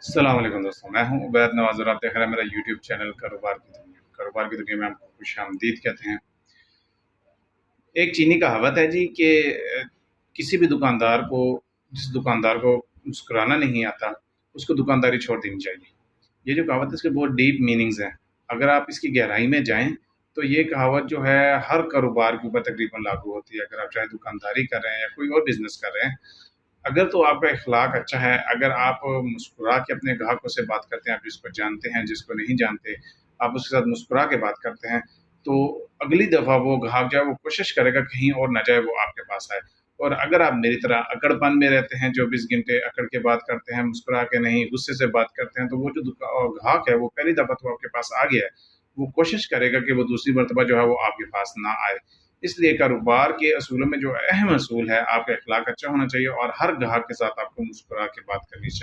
अस्सलाम वालेकुम दोस्तों, मैं हूं उबैद नवाज़ और आप देख रहे हैं मेरा यूट्यूब चैनल कारोबार की दुनिया में आपको खुशामदीद कहते हैं। एक चीनी कहावत है जी कि किसी भी दुकानदार को जिस दुकानदार को मुस्कुराना नहीं आता, उसको दुकानदारी छोड़ देनी चाहिए। ये जो कहावत है इसके बहुत डीप मीनिंग्स हैं। अगर आप इसकी गहराई में जाएँ, तो ये कहावत जो है हर कारोबार के ऊपर तकरीबन लागू होती है। अगर आप चाहे दुकानदारी कर रहे हैं या कोई और बिज़नेस कर रहे हैं, अगर तो आपका इखलाक अच्छा है, अगर आप मुस्कुरा के अपने ग्राहकों से बात करते हैं, आप जिसको जानते हैं, जिसको नहीं जानते, आप उसके साथ मुस्कुरा के बात करते हैं, तो अगली दफ़ा वो ग्राहक जो है वो कोशिश करेगा कहीं और ना जाए, वो आपके पास आए। और अगर आप मेरी तरह अकड़पन में रहते हैं, 24 घंटे अकड़ के बात करते हैं, मुस्कुरा के नहीं, गुस्से से बात करते हैं, तो वो जो ग्राहक है वो पहली दफ़ा तो आपके पास आ गया है, वो कोशिश करेगा कि वो दूसरी मर्तबा जो है वो आपके पास ना आए। इसलिए कारोबार के असूलों में जो अहम असूल है, आपका अखलाक अच्छा होना चाहिए और हर ग्राहक के साथ आपको मुस्कुरा के बात करनी चाहिए।